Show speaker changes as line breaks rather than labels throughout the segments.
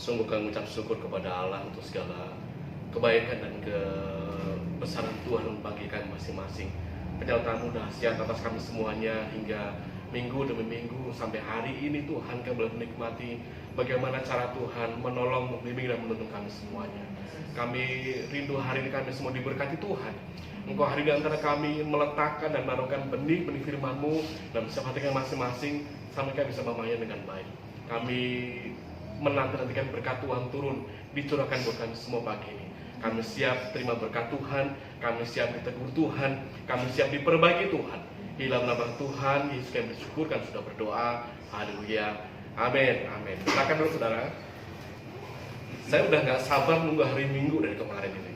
Sungguh kami mengucap syukur kepada Allah untuk segala kebaikan dan kebesaran Tuhan bagi kami masing-masing. Penyertaan dahsyat atas kami semuanya hingga minggu demi minggu sampai hari ini Tuhan, kami boleh menikmati bagaimana cara Tuhan menolong, membimbing dan menuntun kami semuanya. Kami rindu hari ini kami semua diberkati Tuhan. Engkau hari di antara kami meletakkan dan menaruhkan benih-benih firman-Mu dalam setiap hati kami masing-masing sampai kami bisa memayani dengan baik. Kami menanti-nantikan berkat Tuhan turun dicurahkan buat kami semua pagi ini. Kami siap terima berkat Tuhan, kami siap ditegur Tuhan, kami siap diperbaiki Tuhan. Di dalam nama Tuhan Yesus kami bersyukur dan sudah berdoa. Haleluya. Amin. Amin. Silakan dulu saudara. Saya udah gak sabar nunggu hari Minggu dari kemarin ini.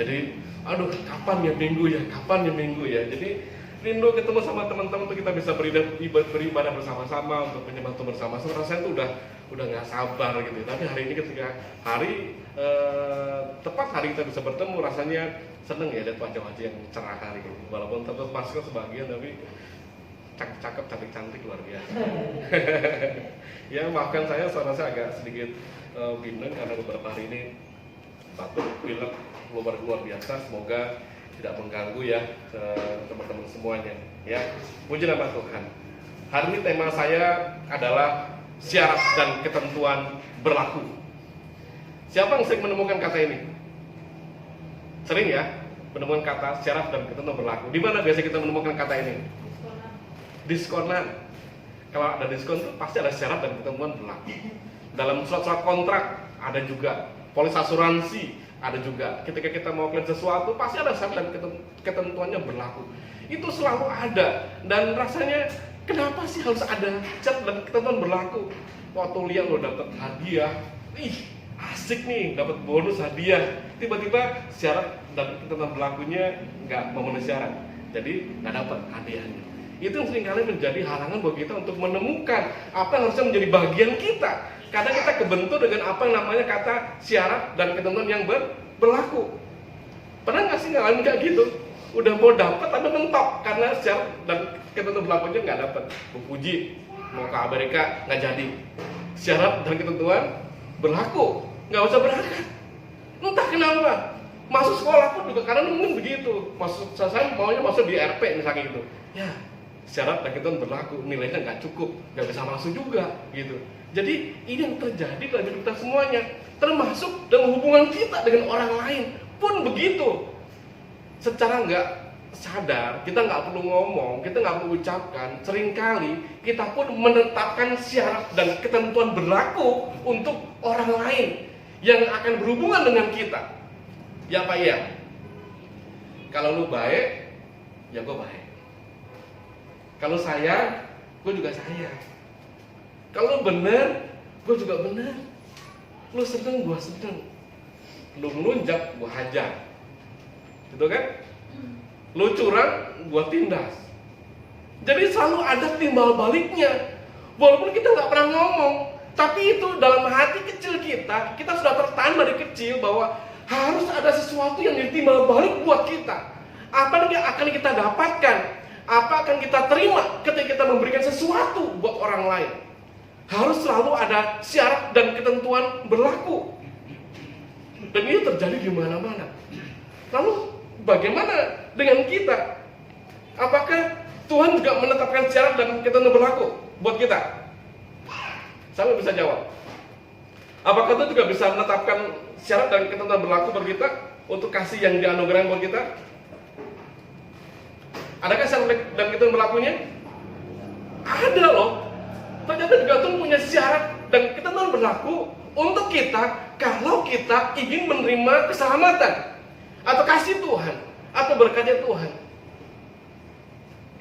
Jadi, aduh, kapan ya Minggu ya? Kapan ya Minggu ya? Jadi rindu ketemu sama teman-teman untuk kita bisa beribadah bersama-sama, untuk menyembah Tuhan bersama-sama. Rasanya tuh udah nggak sabar gitu. Tapi hari ini ketika tepat hari kita bisa bertemu, rasanya seneng ya lihat wajah-wajah yang cerah hari ini. Walaupun tetap masker sebagian, tapi cakep, cantik luar biasa. Ya maafkan saya, suara saya agak sedikit bindeng karena beberapa hari ini batuk, pilek luar biasa. Semoga tidak mengganggu ya teman-teman semuanya ya. Puji nama Tuhan. Hari ini tema saya adalah syarat dan ketentuan berlaku. Siapa yang sering menemukan kata ini? Sering ya menemukan kata syarat dan ketentuan berlaku. Di mana biasa kita menemukan kata ini? Diskonan. Kalau ada diskon itu pasti ada syarat dan ketentuan berlaku. Dalam surat-surat kontrak ada juga, polis asuransi ada juga. Ketika kita mau klaim sesuatu pasti ada syarat dan ketentuannya berlaku. Itu selalu ada. Dan rasanya kenapa sih harus ada syarat dan ketentuan berlaku? Waktu lihat lo dapat hadiah, asik nih, dapat bonus hadiah. Tiba-tiba syarat dan ketentuan berlakunya nggak memenuhi syarat, jadi nggak dapat hadiahnya. Itu yang seringkali menjadi halangan buat kita untuk menemukan apa yang harusnya menjadi bagian kita. Kadang kita kebentur dengan apa yang namanya kata syarat dan ketentuan yang berlaku. Pernah nggak sih ngalamin kayak gitu? Udah mau dapat tapi mentok karena syarat dan ketentuan berlakunya nggak dapat. Puji mau ke Amerika nggak jadi. Syarat dan ketentuan berlaku, nggak usah berangkat. Entah kenapa. Masuk sekolah pun juga karena mungkin begitu. Saya maunya masuk di RP misalnya gitu. Ya, syarat dan ketentuan berlaku, nilainya nggak cukup, nggak bisa masuk juga gitu. Jadi ini yang terjadi dalam hidup kita semuanya, termasuk dalam hubungan kita dengan orang lain pun begitu. Secara nggak sadar, kita nggak perlu ngomong, kita nggak perlu ucapkan, seringkali kita pun menetapkan syarat dan ketentuan berlaku untuk orang lain yang akan berhubungan dengan kita. Ya Pak ya, kalau lu baik, ya gue baik. Kalau sayang, gue juga sayang. Kalau lu bener, gue juga bener. Lu seneng, gue seneng. Lu ngelunjak, gue hajar. Gitu kan? Lu curang, gue tindas. Jadi selalu ada timbal baliknya. Walaupun kita gak pernah ngomong, tapi itu dalam hati kecil kita sudah tertanam dari kecil bahwa harus ada sesuatu yang ditimbal balik buat kita. Apa yang akan kita dapatkan? Apa akan kita terima ketika kita memberikan sesuatu buat orang lain? Harus selalu ada syarat dan ketentuan berlaku. Dan ini terjadi di mana-mana. Lalu bagaimana dengan kita? Apakah Tuhan juga menetapkan syarat dan ketentuan berlaku buat kita? Saya bisa jawab. Apakah Tuhan juga bisa menetapkan syarat dan ketentuan berlaku buat kita untuk kasih yang dianugerahkan buat kita? Adakah syarat dan ketentuan berlakunya? Ada loh. Ternyata juga Tuhan punya syarat dan ketentuan berlaku untuk kita kalau kita ingin menerima keselamatan atau kasih Tuhan atau berkatnya Tuhan.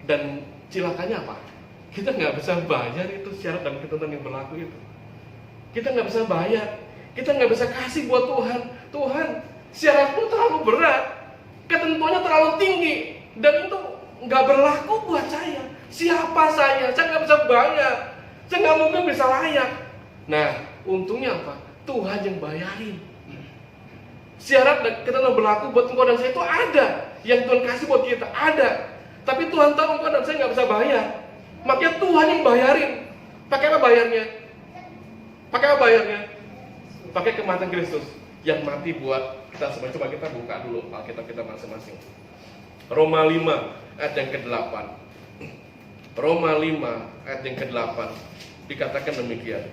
Dan cilakanya apa? Kita nggak bisa bayar itu syarat dan ketentuan yang berlaku itu. Kita nggak bisa bayar, kita nggak bisa kasih buat Tuhan. Tuhan, syaratmu terlalu berat, ketentuannya terlalu tinggi, dan itu nggak berlaku buat saya. Siapa saya? Saya nggak bisa bayar, saya nggak mungkin bisa layak. Nah, untungnya apa? Tuhan yang bayarin. Syarat dan ketentuan berlaku buat engkau dan saya itu ada, yang Tuhan kasih buat kita ada. Tapi Tuhan tahu engkau dan saya nggak bisa bayar, makanya Tuhan yang bayarin. Pakai apa bayarnya? Pakai apa bayarnya? pakai kematian Kristus yang mati buat kita semua. Coba kita buka dulu Alkitab kita masing-masing. Roma 5 ayat yang ke-8. Roma 5 ayat yang ke-8 dikatakan demikian.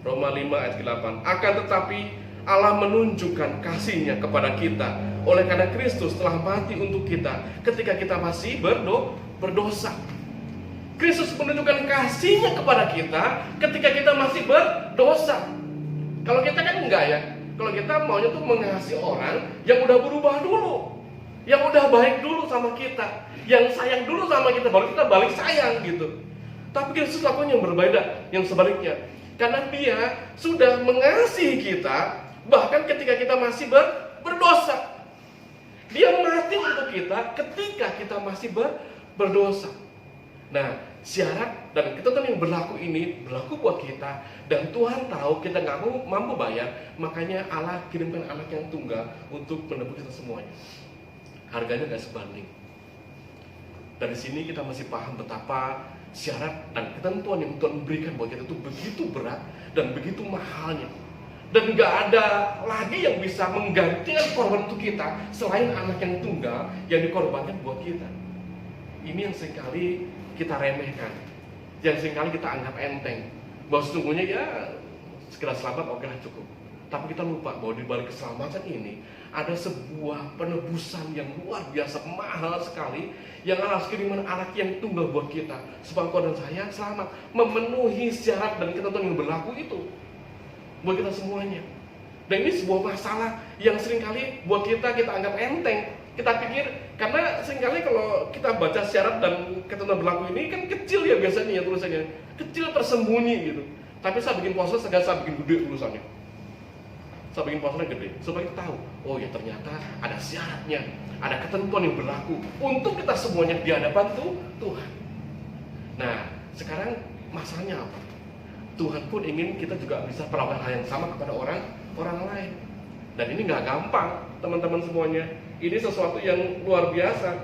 Roma 5 ayat ke-8. Akan tetapi Allah menunjukkan kasih-Nya kepada kita oleh karena Kristus telah mati untuk kita ketika kita masih berdosa. Kristus menunjukkan kasih-Nya kepada kita ketika kita masih berdosa. Kalau kita kan enggak ya. Kalau kita maunya tuh mengasihi orang yang udah berubah dulu, yang udah baik dulu sama kita, yang sayang dulu sama kita, baru kita balik sayang gitu. Tapi Kristus lakukan yang berbeda, yang sebaliknya. Karena Dia sudah mengasihi kita bahkan ketika kita masih berdosa. Dia mati untuk kita ketika kita masih berdosa. Nah, syarat dan ketentuan yang berlaku ini berlaku buat kita, dan Tuhan tahu kita nggak mampu bayar, makanya Allah kirimkan anak yang tunggal untuk menebus kita semuanya. Harganya nggak sebanding. Dari sini kita masih paham betapa syarat dan ketentuan yang Tuhan berikan buat kita itu begitu berat dan begitu mahalnya. Dan nggak ada lagi yang bisa menggantikan korban untuk kita selain anak yang tunggal yang dikorbankan buat kita. Ini yang seringkali kita remehkan, yang seringkali kita anggap enteng, bahwa sesungguhnya ya sekedar selamat oke lah cukup. Tapi kita lupa bahwa di balik keselamatan ini ada sebuah penebusan yang luar biasa mahal sekali, yang Allah kirimkan anak yang tunggal buat kita supaya kau dan saya selamat, memenuhi syarat dan ketentuan yang berlaku itu buat kita semuanya. Dan ini sebuah masalah yang seringkali buat kita anggap enteng. Kita pikir, karena seringkali kalau kita baca syarat dan ketentuan berlaku ini kan kecil ya biasanya ya tulisannya, kecil tersembunyi gitu. Tapi saya bikin poster, saya bikin gede tulisannya. Saya bikin posternya gede supaya kita tahu, oh ya ternyata ada syaratnya, ada ketentuan yang berlaku untuk kita semuanya di hadapan Tuhan. Nah, sekarang masalahnya apa? Tuhan pun ingin kita juga bisa perlakukan hal yang sama kepada orang lain. Dan ini nggak gampang, teman-teman semuanya. Ini sesuatu yang luar biasa.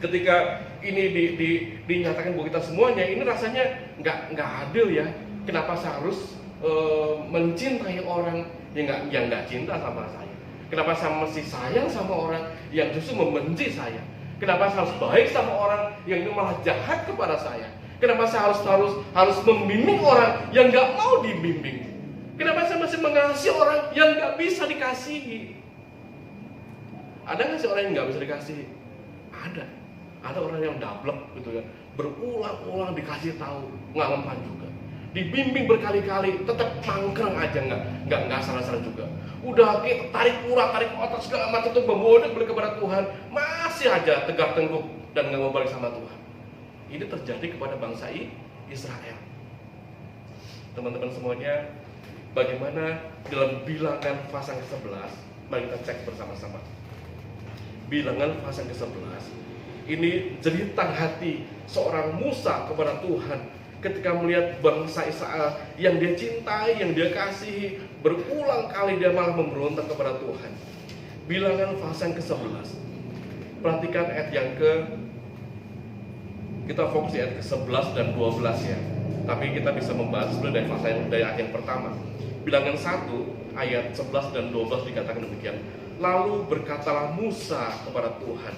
Ketika ini dinyatakan buat kita semuanya, ini rasanya nggak adil ya. Kenapa saya harus mencintai orang yang nggak cinta sama saya? Kenapa saya mesti sayang sama orang yang justru membenci saya? Kenapa saya harus baik sama orang yang malah jahat kepada saya? Kenapa saya harus membimbing orang yang nggak mau dibimbing? Kenapa saya masih mengasihi orang yang nggak bisa dikasihi? Ada nggak sih orang yang nggak bisa dikasihi? Ada. Ada orang yang dablek gitu ya, berulang-ulang dikasih tahu, nggak mempan juga. Dibimbing berkali-kali, tetap mangkreng aja, nggak salah-salah juga. Udah kita tarik urat, tarik otak segala macam untuk membodek balik kepada Tuhan, masih aja tegak tengkuk dan nggak mau balik sama Tuhan. Ini terjadi kepada bangsa Israel. Teman-teman semuanya, bagaimana dalam bilangan pasal ke-11? Mari kita cek bersama-sama. Bilangan pasal ke-11 ini cerita hati seorang Musa kepada Tuhan ketika melihat bangsa Israel yang dia cintai, yang dia kasihi, berulang kali dia malah memberontak kepada Tuhan. Bilangan pasal ke-11. Perhatikan ayat yang kita fokus di ayat ke-11 dan 12 ya. Tapi kita bisa membahas dari ayat yang pertama. Bilangan 1 ayat 11 dan 12 dikatakan demikian. Lalu berkatalah Musa kepada Tuhan,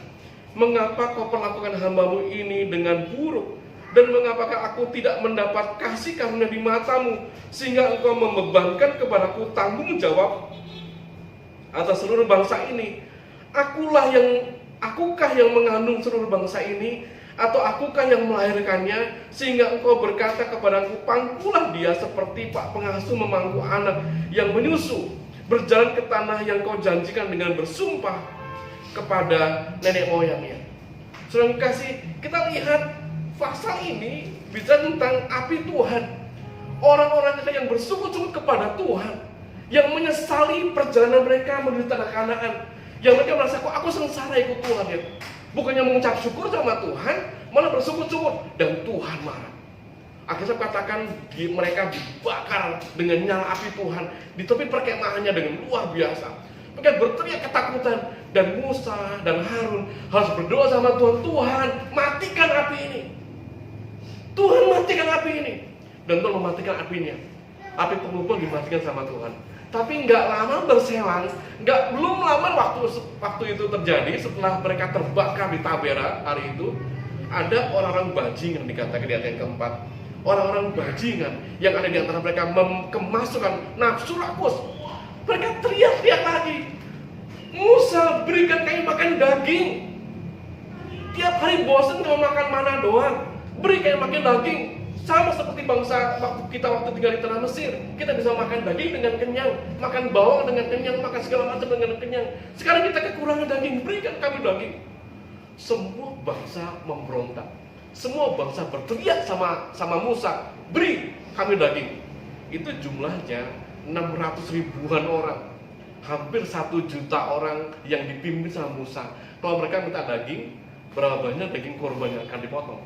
mengapa kau perlakukan hambamu ini dengan buruk? Dan mengapakah aku tidak mendapat kasih karunia di matamu, sehingga engkau membebankan kepadaku tanggung jawab atas seluruh bangsa ini? Akukah yang mengandung seluruh bangsa ini? Atau akukah yang melahirkannya? Sehingga engkau berkata kepadaku, pangkulah dia seperti pak pengasuh memangku anak yang menyusu, berjalan ke tanah yang kau janjikan dengan bersumpah kepada nenek moyangnya. Saudara kasih, kita lihat pasal ini bicara tentang api Tuhan. Orang-orang yang bersungguh-sungguh kepada Tuhan, yang menyesali perjalanan mereka menuju tanah Kanaan, yang mereka merasa, kok aku sengsara ikut Tuhan ya. Bukannya mengucap syukur sama Tuhan, malah bersungguh-sungguh, dan Tuhan marah. Akhirnya katakan mereka dibakar dengan nyala api Tuhan di tepi perkemahannya dengan luar biasa. Mereka berteriak ketakutan, dan Musa dan Harun harus berdoa sama Tuhan, Tuhan matikan api ini. Tuhan matikan api ini. Dan Tuhan mematikan apinya. api pengumpul dimatikan sama Tuhan. Tapi nggak lama berselang, belum lama waktu itu terjadi, setelah mereka terbakar di Tabera hari itu, ada orang-orang bajingan dikatakan di ayat yang keempat. Orang-orang bajingan yang ada di antara mereka kemasukan nafsu rakus. Mereka teriak-teriak lagi, Musa, berikan kami makan daging. Tiap hari bosan cuma makan mana doang. Beri kami makan daging. Sama seperti bangsa waktu tinggal di tanah Mesir, kita bisa makan daging dengan kenyang, makan bawang dengan kenyang, makan segala macam dengan kenyang. Sekarang kita kekurangan daging, berikan kami daging. Semua bangsa memberontak, semua bangsa berteriak sama Musa, beri kami daging. Itu jumlahnya 600 ribuan orang, hampir 1 juta orang yang dipimpin sama Musa. Kalau mereka minta daging, berapa banyak daging kurban yang akan dipotong?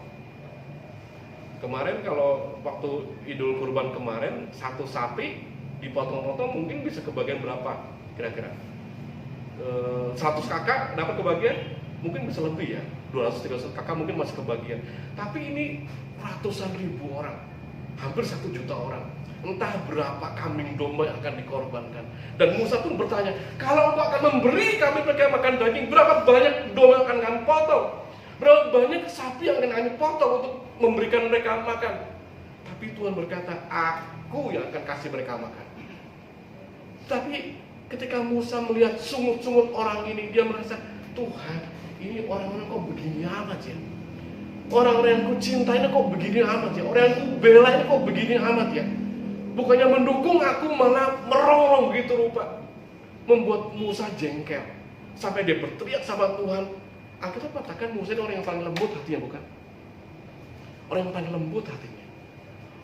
Kemarin kalau waktu Idul Kurban kemarin, 1 sapi dipotong-potong mungkin bisa kebagian berapa kira-kira? 100 kakak dapat kebagian? Mungkin bisa lebih ya, 200-300 kakak mungkin masih kebagian. Tapi ini ratusan ribu orang, hampir 1 juta orang. Entah berapa kambing domba yang akan dikorbankan. Dan Musa pun bertanya, kalau engkau akan memberi kami mereka makan daging, berapa banyak domba yang akan kami potong? Berapa banyak sapi yang akan kami potong untuk memberikan mereka makan? Tapi Tuhan berkata, aku yang akan kasih mereka makan. Tapi ketika Musa melihat sungut-sungut orang ini, dia merasa, Tuhan, ini orang-orang kok begini amat ya? Orang-orang yang ku cintai ini kok begini amat ya? Orang yang ku bela ini kok begini amat ya? Bukannya mendukung aku, malah merongrong begitu rupa. Membuat Musa jengkel. Sampai dia berteriak sama Tuhan. Alkitab katakan Musa ini orang yang paling lembut hatinya, bukan? Orang yang paling lembut hatinya.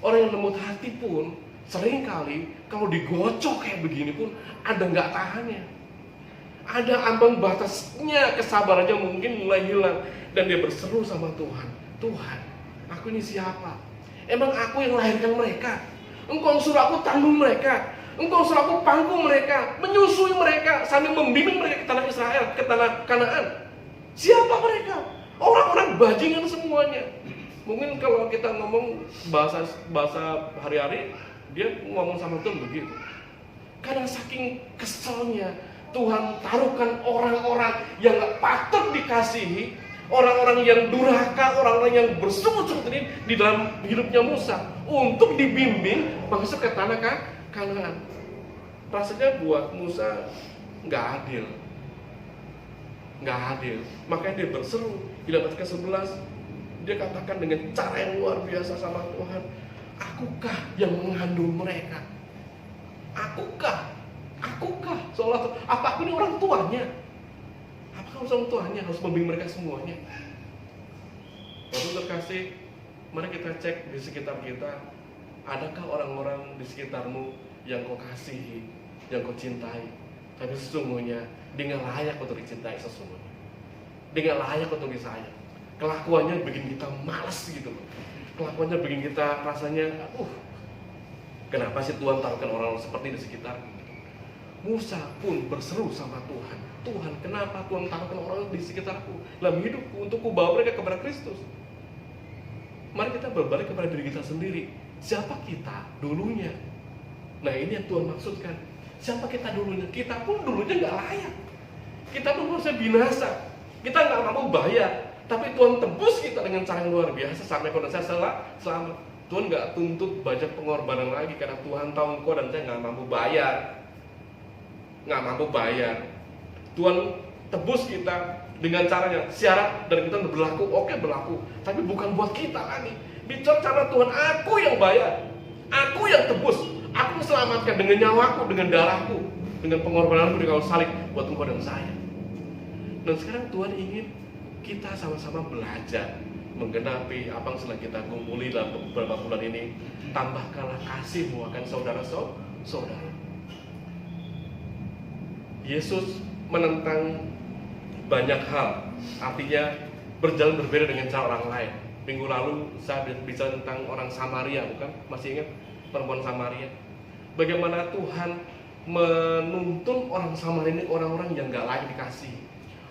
Orang yang lembut hati pun seringkali kalau digocok kayak begini pun ada nggak tahannya. Ada ambang batasnya, kesabarannya mungkin mulai hilang. Dan dia berseru sama Tuhan, Tuhan, aku ini siapa? Emang aku yang lahirkan mereka? Engkau suruh aku tanggung mereka, Engkau suruh aku pangku mereka, menyusui mereka, sambil membimbing mereka ke tanah Israel, ke tanah Kanaan. Siapa mereka? Orang-orang bajingan semuanya. Mungkin kalau kita ngomong bahasa hari-hari, dia ngomong sama Tuhan begitu. Karena saking keselnya, Tuhan taruhkan orang-orang yang gak patut dikasihi, orang-orang yang durhaka, orang-orang yang bersungut-sungut ini di dalam hidupnya Musa untuk dibimbing masuk ke tanah Kanaan. Rasanya buat Musa nggak adil. Makanya dia berseru di dalam ayat ke-11, dia katakan dengan cara yang luar biasa sama Tuhan, akukah yang mengandung mereka? Akukah? Seolah apa aku ini orang tuanya? Apakah orang tuanya harus membimbing mereka semuanya? Bapak terkasih, mari kita cek di sekitar kita, adakah orang-orang di sekitarmu yang kau kasihi, yang kau cintai, tapi sesungguhnya dia nggak layak untuk dicintai sesungguhnya. Dia nggak layak untuk disayang. Kelakuannya bikin kita malas gitu loh. Kelakuannya bikin kita rasanya, kenapa sih Tuhan taruhkan orang-orang seperti di sekitar? Musa pun berseru sama Tuhan, Tuhan, kenapa Tuhan taruhkan orang di sekitarku dalam hidupku untuk kubawa mereka kepada Kristus? Mari kita berbalik kepada diri kita sendiri. Siapa kita dulunya? Nah, ini yang Tuhan maksudkan. Siapa kita dulunya? Kita pun dulunya nggak layak. Kita pun harusnya binasa. Kita nggak mampu bayar. Tapi Tuhan tebus kita dengan cara yang luar biasa sampai pada saya selamat. Tuhan nggak tuntut banyak pengorbanan lagi karena Tuhan tahu engkau dan saya nggak mampu bayar. Tuhan tebus kita dengan caranya, syarat dan kita berlaku, berlaku. Tapi bukan buat kita lagi. Bicara sama Tuhan, aku yang bayar, aku yang tebus, aku diselamatkan dengan nyawaku, dengan darahku, dengan pengorbananku di kayu salib buat engkau dan saya. Dan sekarang Tuhan ingin kita sama-sama belajar menggenapi apa yang sedang kita kumpuli dalam beberapa bulan ini. Tambahkanlah kasihmu akan saudara-saudara. Yesus menentang banyak hal, artinya berjalan berbeda dengan cara orang lain. Minggu lalu saya bicara tentang orang Samaria, bukan? Masih ingat perempuan Samaria? Bagaimana Tuhan menuntun orang Samaria ini orang-orang yang gak layak dikasih,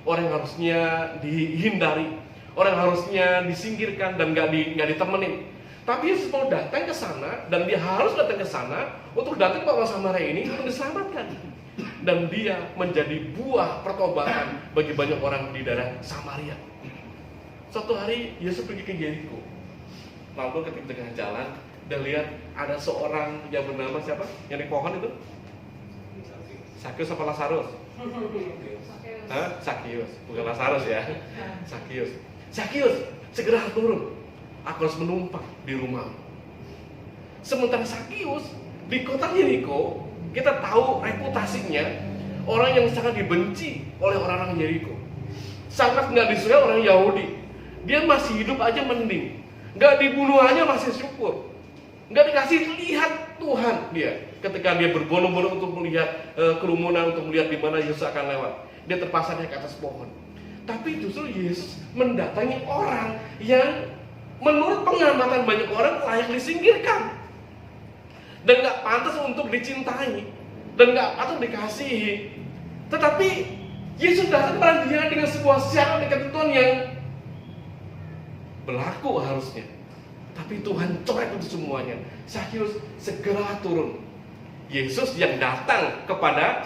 orang yang harusnya dihindari, orang yang harusnya disingkirkan dan gak ditemenin. Tapi Yesus mau datang ke sana, dan dia harus datang ke sana untuk datang ke orang Samaria ini untuk diselamatkan. Dan dia menjadi buah pertobatan bagi banyak orang di daerah Samaria. Suatu hari Yesus pergi ke Yeriko. Lalu ketika di tengah jalan, dia lihat ada seorang yang bernama siapa? Yang di pohon itu? Sakius apa Lazarus? Sakius, bukan Lazarus ya. Sakius, segera turun. Aku harus menumpang di rumah. Sementara Sakius di kota Yeriko, kita tahu reputasinya orang yang sangat dibenci oleh orang-orang Yeriko, sangat nggak disukai orang Yahudi. Dia masih hidup aja mending, nggak dibunuh aja masih syukur, nggak dikasih lihat Tuhan dia. Ketika dia berbondong-bondong untuk melihat kerumunan, untuk melihat di mana Yesus akan lewat, dia terpaksa naik ke atas pohon. Tapi justru Yesus mendatangi orang yang menurut pengamatan banyak orang layak disingkirkan dan gak pantas untuk dicintai dan gak patut dikasihi. Tetapi Yesus datang kepada dia dengan sebuah syarat dan ketentuan yang berlaku harusnya. Tapi Tuhan coret itu semuanya. Sakius segera turun. Yesus yang datang kepada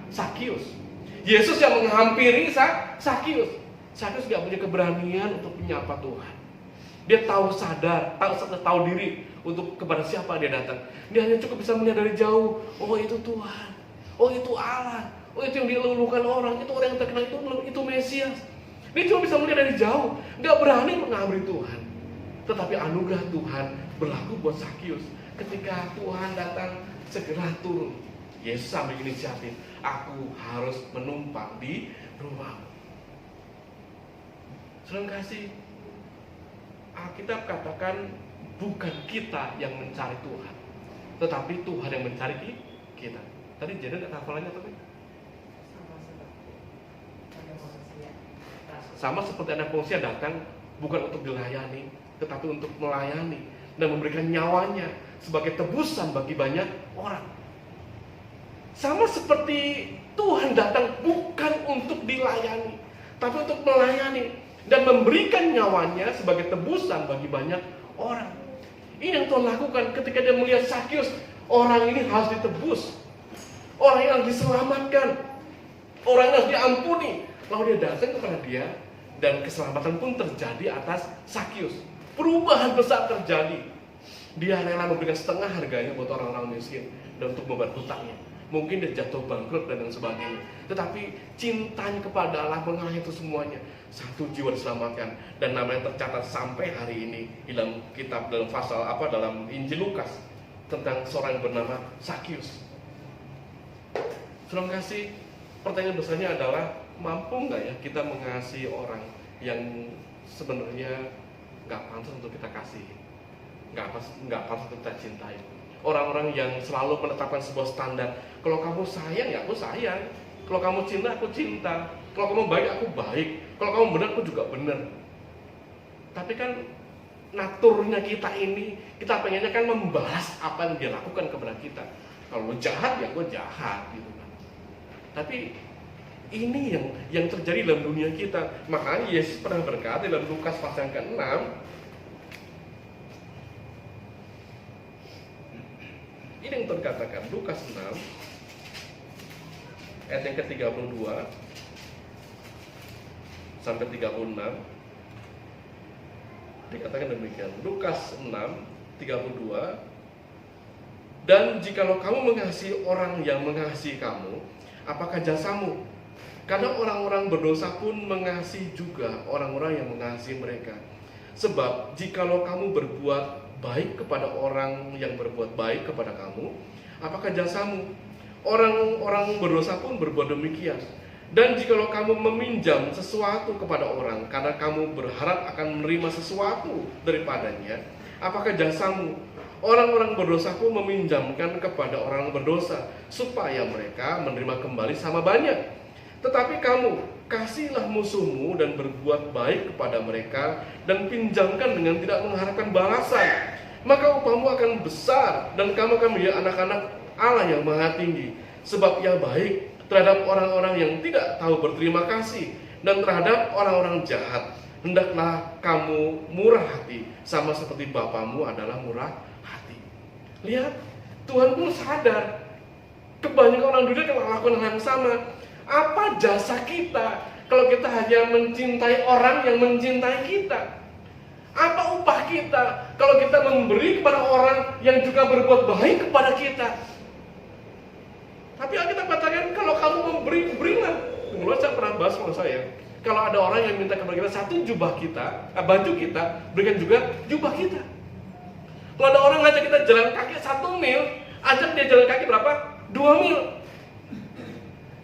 Sakius. Yesus yang menghampiri Sakius. Sakius gak punya keberanian untuk menyapa Tuhan. Dia sadar, tahu diri untuk kepada siapa dia datang. Dia hanya cukup bisa melihat dari jauh. Oh, itu Tuhan. Oh, itu Allah. Oh, itu yang diluluhkan orang. Itu orang yang terkenal, itu Mesias. Dia cuma bisa melihat dari jauh, nggak berani menghampiri Tuhan. Tetapi anugerah Tuhan berlaku buat Sakius. Ketika Tuhan datang, segera turun. Yesus ambil inisiatif. Aku harus menumpang di rumahmu. Saudara kasih, Alkitab katakan bukan kita yang mencari Tuhan, tetapi Tuhan yang mencari kita. Tadi jadi nggak hafalannya tapi? Sama seperti anak manusia datang bukan untuk dilayani, tetapi untuk melayani dan memberikan nyawanya sebagai tebusan bagi banyak orang. Sama seperti Tuhan datang bukan untuk dilayani, tapi untuk melayani dan memberikan nyawanya sebagai tebusan bagi banyak orang. Ini yang Tuhan lakukan ketika dia melihat Sakius. Orang ini harus ditebus, orang yang harus diselamatkan, orang yang harus diampuni. Lalu dia datang kepada dia, dan keselamatan pun terjadi atas Sakius. Perubahan besar terjadi. Dia rela memberikan setengah harganya buat orang-orang miskin dan untuk membayar hutangnya. Mungkin dia jatuh bangkrut dan sebagainya, tetapi cintanya kepada Allah mengakhiri itu semuanya. Satu jiwa diselamatkan dan namanya tercatat sampai hari ini dalam kitab, dalam pasal dalam Injil Lukas tentang seorang yang bernama Sakius. Saudara kasih, pertanyaan besarnya adalah mampu nggak ya kita mengasihi orang yang sebenarnya nggak pantas untuk kita kasih, nggak pantas untuk kita cintai. Orang-orang yang selalu menetapkan sebuah standar. Kalau kamu sayang, ya aku sayang. Kalau kamu cinta, aku cinta. Kalau kamu baik, aku baik. Kalau kamu benar, aku juga benar. Tapi kan naturnya kita ini, kita pengennya kan membalas apa yang dia lakukan kepada kita. Kalau jahat, ya gue jahat gitu kan. Tapi ini yang terjadi dalam dunia kita. Makanya Yesus pernah berkata dalam Lukas pasal yang ke-6, ini yang terkatakan Lukas 6 ayat yang ke-32 sampai 36. Dikatakan demikian. Lukas 6:32. Dan jikalau kamu mengasihi orang yang mengasihi kamu, apakah jasamu? Karena orang-orang berdosa pun mengasihi juga orang-orang yang mengasihi mereka. Sebab jikalau kamu berbuat baik kepada orang yang berbuat baik kepada kamu, apakah jasamu? Orang-orang berdosa pun berbuat demikian. Dan jikalau kamu meminjam sesuatu kepada orang karena kamu berharap akan menerima sesuatu daripadanya, apakah jasamu? Orang-orang berdosa pun meminjamkan kepada orang berdosa supaya mereka menerima kembali sama banyak. Tetapi kamu kasihlah musuhmu dan berbuat baik kepada mereka dan pinjamkan dengan tidak mengharapkan balasan. Maka upamu akan besar dan kamu akan menjadi anak-anak Allah yang Maha Tinggi. Sebab Ia baik terhadap orang-orang yang tidak tahu berterima kasih dan terhadap orang-orang jahat. hendaklah kamu murah hati, sama seperti Bapamu adalah murah hati. Lihat, Tuhan pun sadar kebanyakan orang dunia kalau melakukan hal yang sama. Apa jasa kita kalau kita hanya mencintai orang yang mencintai kita? Apa upah kita kalau kita memberi kepada orang yang juga berbuat baik kepada kita? Tapi Alkitab katakan kalau kamu memberi, berilah. Dulu saya pernah bahas sama saya, kalau ada orang yang minta kepada kita satu jubah kita, baju kita, berikan juga jubah kita. Kalau ada orang ngajak kita jalan kaki 1 mil, ajak dia jalan kaki berapa? 2 mil.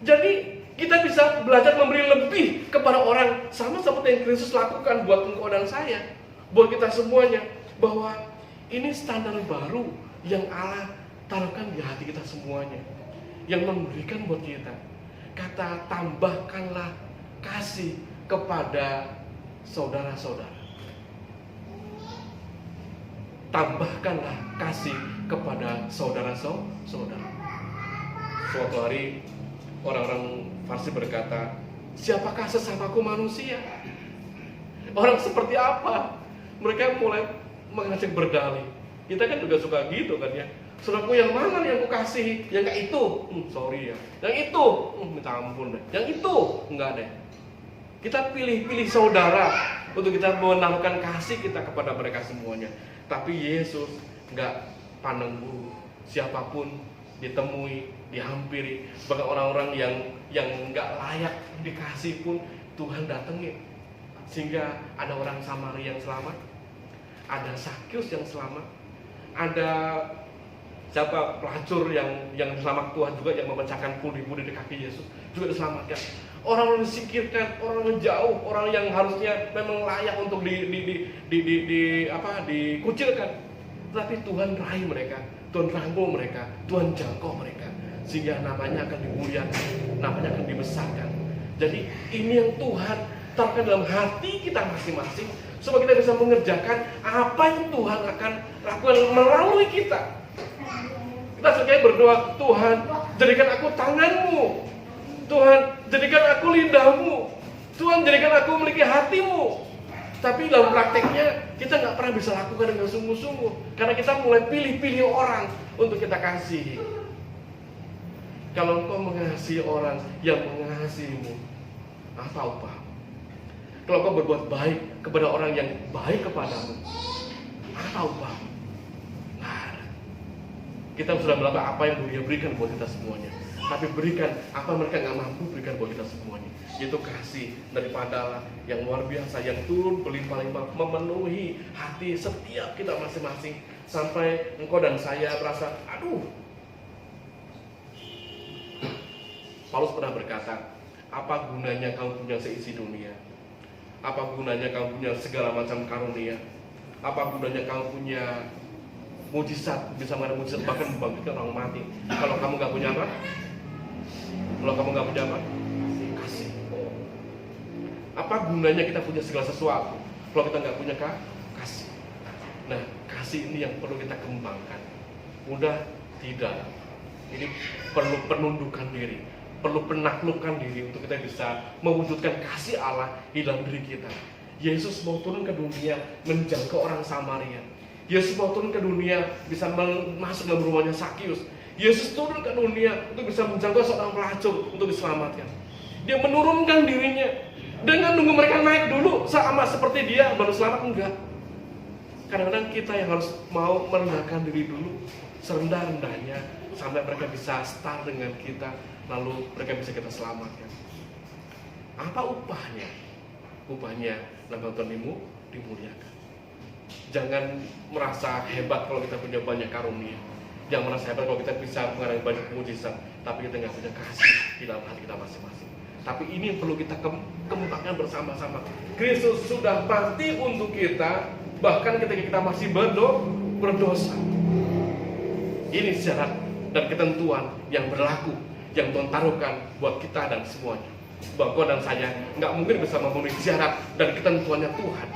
Jadi kita bisa belajar memberi lebih kepada orang, sama seperti yang Kristus lakukan buat engkau dan saya, buat kita semuanya, bahwa ini standar baru yang Allah taruhkan di hati kita semuanya, yang memberikan buat kita. Kata tambahkanlah kasih kepada saudara-saudara. Tambahkanlah kasih kepada saudara-saudara. Suatu hari orang-orang Farsi berkata, siapakah sesamaku manusia? Orang seperti apa? Mereka mulai mengajak berdalih. Kita kan juga suka gitu kan ya. Saudaraku yang mana yang aku kasih? Yang gak itu? Sorry ya. Yang itu? Minta ampun deh. Yang itu? Enggak deh. Kita pilih-pilih saudara untuk kita menaruhkan kasih kita kepada mereka semuanya. Tapi Yesus gak pandang bulu. Siapapun ditemui, dihampiri, bahkan orang-orang yang gak layak dikasih pun Tuhan datengin. Sehingga ada orang Samaria yang selamat, ada Sakyus yang selamat, ada siapa pelacur yang diselamat Tuhan juga, yang memecahkan pudi-pudi di kaki Yesus juga diselamatkan. Orang yang disingkirkan, orang yang jauh, orang yang harusnya memang layak untuk dikucilkan, tapi Tuhan raih mereka, Tuhan rangkul mereka, Tuhan jangkau mereka, sehingga namanya akan dimuliakan, namanya akan dibesarkan. Jadi ini yang Tuhan taruhkan dalam hati kita masing-masing, supaya kita bisa mengerjakan apa yang Tuhan akan lakukan melalui kita. Kita sekali berdoa, Tuhan jadikan aku tanganmu, Tuhan jadikan aku lidahmu, Tuhan jadikan aku memiliki hatimu. Tapi dalam prakteknya kita nggak pernah bisa lakukan dengan sungguh-sungguh, karena kita mulai pilih-pilih orang untuk kita kasih. Kalau engkau mengasihi orang yang mengasihimu, apa upah? Kalau engkau berbuat baik kepada orang yang baik kepadamu, apa upah? Kita sudah melakukan apa yang Dia berikan buat kita semuanya, tapi berikan apa mereka nggak mampu berikan buat kita semuanya, yaitu kasih daripada Allah yang luar biasa, yang turun berlimpah-limpah memenuhi hati setiap kita masing-masing, sampai engkau dan saya merasa, aduh. Paulus pernah berkata, apa gunanya kamu punya seisi dunia? Apa gunanya kamu punya segala macam karunia? Apa gunanya kamu punya mujizat, bisa mengadakan mujizat, bahkan membangkitkan orang mati, kalau kamu gak punya apa? Kalau kamu gak punya apa? Kasih. Apa gunanya kita punya segala sesuatu kalau kita gak punya kasih? Nah, kasih ini yang perlu kita kembangkan. Mudah? Tidak. Ini perlu penundukan diri, perlu penaklukan diri untuk kita bisa mewujudkan kasih Allah di dalam diri kita. Yesus mau turun ke dunia menjangkau orang Samaria. Yesus mau turun ke dunia bisa masuk dalam rumahnya Sakyus. Yesus turun ke dunia untuk bisa menjangkau seorang pelacur untuk diselamatkan. Dia menurunkan dirinya. Dengan nunggu mereka naik dulu sama seperti dia baru selamat, enggak. Kadang-kadang kita yang harus mau merendahkan diri dulu, serendah-rendahnya, sampai mereka bisa start dengan kita, lalu mereka bisa kita selamatkan. Apa upahnya? Upahnya nama Tuhan dimuliakan. Jangan merasa hebat kalau kita punya banyak karunia. Jangan merasa hebat kalau kita bisa mengadakan banyak mujizat, tapi kita nggak punya kasih di dalam hati kita masing-masing. Tapi ini yang perlu kita kembangkan bersama-sama. Kristus sudah mati untuk kita, bahkan ketika kita masih berdosa. Ini syarat dan ketentuan yang berlaku, yang Tuhan taruhkan buat kita dan semuanya. Bahwa kau dan saya nggak mungkin bisa memenuhi syarat dan ketentuannya Tuhan.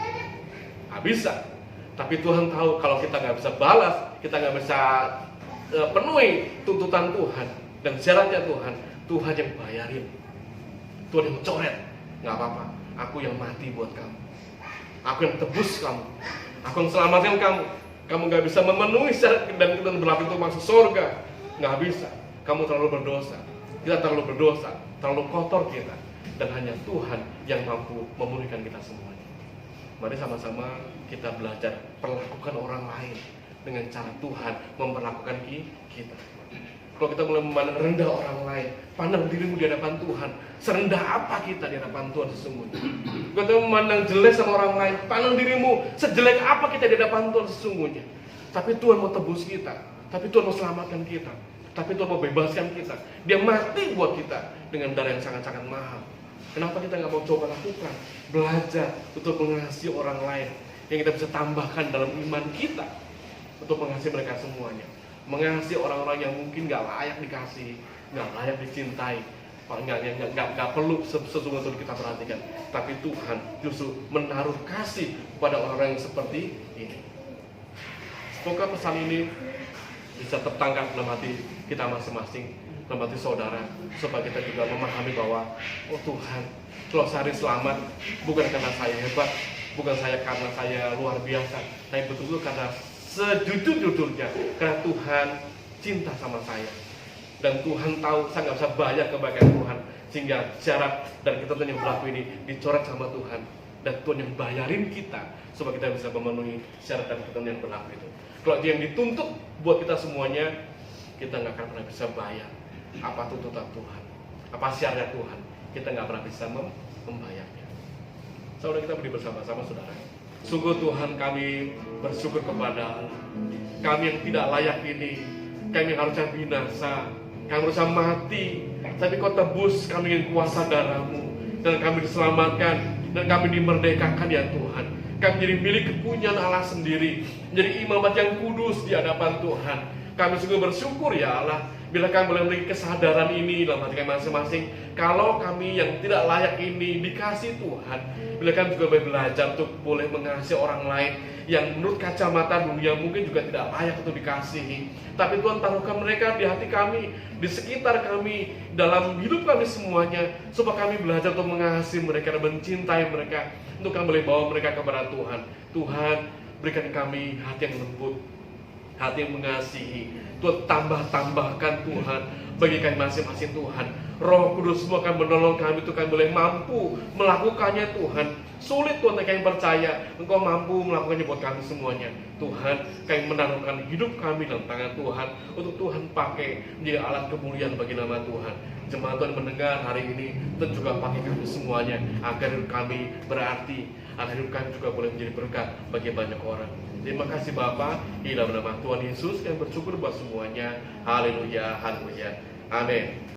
Nggak bisa. Tapi Tuhan tahu kalau kita nggak bisa balas, kita nggak bisa penuhi tuntutan Tuhan dan syaratnya Tuhan, Tuhan yang bayarin, Tuhan yang coret. Nggak apa-apa, aku yang mati buat kamu. Aku yang tebus kamu, aku yang selamatkan kamu. Kamu gak bisa memenuhi syarat dan kita berlaku untuk masuk surga. Gak bisa, kamu terlalu berdosa. Kita terlalu berdosa, terlalu kotor kita. Dan hanya Tuhan yang mampu memulihkan kita semuanya. Mari sama-sama kita belajar perlakukan orang lain dengan cara Tuhan memperlakukan kita. Kalau kita mulai memandang rendah orang lain, pandang dirimu di hadapan Tuhan. Serendah apa kita di hadapan Tuhan sesungguhnya? Kalau kita memandang jelek sama orang lain, pandang dirimu sejelek apa kita di hadapan Tuhan sesungguhnya. Tapi Tuhan mau tebus kita, tapi Tuhan mau selamatkan kita, tapi Tuhan mau bebaskan kita. Dia mati buat kita dengan darah yang sangat-sangat mahal. Kenapa kita nggak mau coba lakukan? Belajar untuk mengasihi orang lain yang kita bisa tambahkan dalam iman kita untuk mengasihi mereka semuanya. Mengasihi orang-orang yang mungkin nggak layak dikasih, nggak layak dicintai, nggak perlu sesungguhnya untuk kita perhatikan. Tapi Tuhan justru menaruh kasih pada orang yang seperti ini. Semoga pesan ini bisa tertangkap dalam hati kita masing-masing, dalam hati saudara, supaya kita juga memahami bahwa oh Tuhan, kalau saya selamat bukan karena saya hebat, bukan karena saya luar biasa, tapi betul-betul karena sejujur-jujurnya, karena Tuhan cinta sama saya. Dan Tuhan tahu saya nggak bisa bayar kebaikan Tuhan, sehingga syarat dan ketentuan yang berlaku ini dicoret sama Tuhan. Dan Tuhan yang bayarin kita supaya kita bisa memenuhi syarat dan ketentuan yang berlaku itu. Kalau dia yang dituntut buat kita semuanya, kita nggak akan pernah bisa bayar apa tuntutan Tuhan, apa syarat Tuhan. Kita nggak pernah bisa membayarnya. Saudara, kita beri bersama-sama, saudara. Sungguh Tuhan, kami bersyukur kepada kami yang tidak layak ini, kami yang harusnya binasa, kami harusnya mati, tapi Kau tebus kami dengan kuasa darah-Mu, dan kami diselamatkan, dan kami dimerdekakan ya Tuhan. Kami menjadi milik kepunyaan Allah sendiri, menjadi imamat yang kudus di hadapan Tuhan. Kami sungguh bersyukur ya Allah, bila kami boleh memiliki kesadaran ini dalam hati kami masing-masing. Kalau kami yang tidak layak ini dikasih Tuhan, bila kami juga boleh belajar untuk boleh mengasihi orang lain yang menurut kacamata dunia mungkin juga tidak layak untuk dikasihi. Tapi Tuhan taruhkan mereka di hati kami, di sekitar kami, dalam hidup kami semuanya, supaya kami belajar untuk mengasihi mereka dan mencintai mereka, untuk kami boleh bawa mereka kepada Tuhan. Tuhan, berikan kami hati yang lembut, hati yang mengasihi. Tuhan, tambahkan Tuhan bagi kami masing-masing Tuhan. Roh Kudus semua akan menolong kami untuk kami boleh mampu melakukannya Tuhan. Sulit Tuhan, kami percaya Engkau mampu melakukannya buat kami semuanya. Tuhan, kami menaruhkan hidup kami dalam tangan Tuhan, untuk Tuhan pakai menjadi alat kemuliaan bagi nama Tuhan. Jemaat Tuhan mendengar hari ini, dan juga pakai kami semuanya, agar hidup kami berarti, agar hidup kami juga boleh menjadi berkat bagi banyak orang. Terima kasih Bapa, di dalam nama Tuhan Yesus kami bersyukur buat semuanya. Haleluya, haleluya, amin.